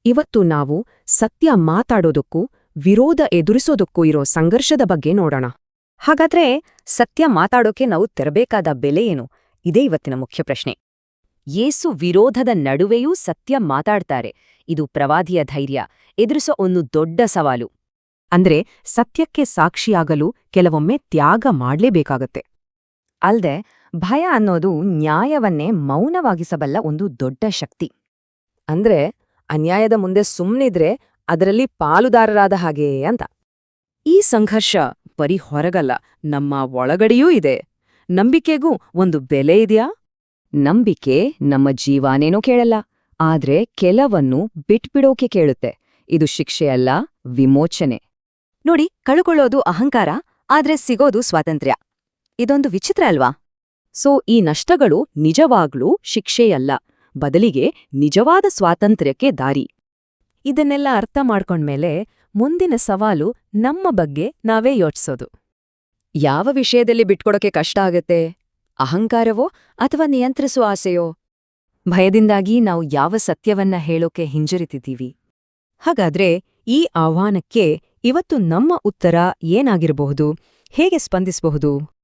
ಇವತ್ತು ನಾವು ಸತ್ಯ ಮಾತಾಡೋದಕ್ಕೂ ವಿರೋಧ ಎದುರಿಸೋದಕ್ಕೂ ಇರೋ ಸಂಘರ್ಷದ ಬಗ್ಗೆ ನೋಡೋಣ. ಹಾಗಾದ್ರೆ ಸತ್ಯ ಮಾತಾಡೋಕೆ ನಾವು ತೆರಬೇಕಾದ ಬೆಲೆ ಏನು? ಇದೇ ಇವತ್ತಿನ ಮುಖ್ಯ ಪ್ರಶ್ನೆ. ಯೇಸು ವಿರೋಧದ ನಡುವೆಯೂ ಸತ್ಯ ಮಾತಾಡ್ತಾರೆ. ಇದು ಪ್ರವಾದಿಯ ಧೈರ್ಯ ಎದುರಿಸೋ ಒಂದು ದೊಡ್ಡ ಸವಾಲು. ಅಂದ್ರೆ ಸತ್ಯಕ್ಕೆ ಸಾಕ್ಷಿಯಾಗಲು ಕೆಲವೊಮ್ಮೆ ತ್ಯಾಗ ಮಾಡ್ಲೇಬೇಕಾಗತ್ತೆ. ಅಲ್ದೆ ಭಯ ಅನ್ನೋದು ನ್ಯಾಯವನ್ನೇ ಮೌನವಾಗಿಸಬಲ್ಲ ಒಂದು ದೊಡ್ಡ ಶಕ್ತಿ. ಅಂದ್ರೆ ಅನ್ಯಾಯದ ಮುಂದೆ ಸುಮ್ನಿದ್ರೆ ಅದರಲ್ಲಿ ಪಾಲುದಾರರಾದ ಹಾಗೇ ಅಂತ. ಈ ಸಂಘರ್ಷ ಬರೀ ಹೊರಗಲ್ಲ, ನಮ್ಮ ಒಳಗಡೆಯೂ ಇದೆ. ನಂಬಿಕೆಗೂ ಒಂದು ಬೆಲೆ ಇದೆಯಾ? ನಂಬಿಕೆ ನಮ್ಮ ಜೀವಾನೇನೋ ಕೇಳಲ್ಲ, ಆದ್ರೆ ಕೆಲವನ್ನು ಬಿಟ್ಬಿಡೋಕೆ ಕೇಳುತ್ತೆ. ಇದು ಶಿಕ್ಷೆಯಲ್ಲ, ವಿಮೋಚನೆ. ನೋಡಿ, ಕಳ್ಕೊಳ್ಳೋದು ಅಹಂಕಾರ, ಆದ್ರೆ ಸಿಗೋದು ಸ್ವಾತಂತ್ರ್ಯ. ಇದೊಂದು ವಿಚಿತ್ರ ಅಲ್ವಾ? ಸೊ ಈ ನಷ್ಟಗಳು ನಿಜವಾಗ್ಲೂ ಶಿಕ್ಷೆಯಲ್ಲ, ಬದಲಿಗೆ ನಿಜವಾದ ಸ್ವಾತಂತ್ರ್ಯಕ್ಕೆ ದಾರಿ. ಇದನ್ನೆಲ್ಲ ಅರ್ಥ ಮಾಡ್ಕೊಂಡ್ಮೇಲೆ ಮುಂದಿನ ಸವಾಲು ನಮ್ಮ ಬಗ್ಗೆ ನಾವೇ ಯೋಚಿಸೋದು. ಯಾವ ವಿಷಯದಲ್ಲಿ ಬಿಟ್ಕೊಡೋಕೆ ಕಷ್ಟ ಆಗತ್ತೆ? ಅಹಂಕಾರವೋ ಅಥವಾ ನಿಯಂತ್ರಿಸುವ ಆಸೆಯೋ? ಭಯದಿಂದಾಗಿ ನಾವು ಯಾವ ಸತ್ಯವನ್ನ ಹೇಳೋಕೆ ಹಿಂಜರಿತಿದ್ದೀವಿ? ಹಾಗಾದ್ರೆ ಈ ಆಹ್ವಾನಕ್ಕೆ ಇವತ್ತು ನಮ್ಮ ಉತ್ತರ ಏನಾಗಿರಬಹುದು? ಹೇಗೆ ಸ್ಪಂದಿಸಬಹುದು?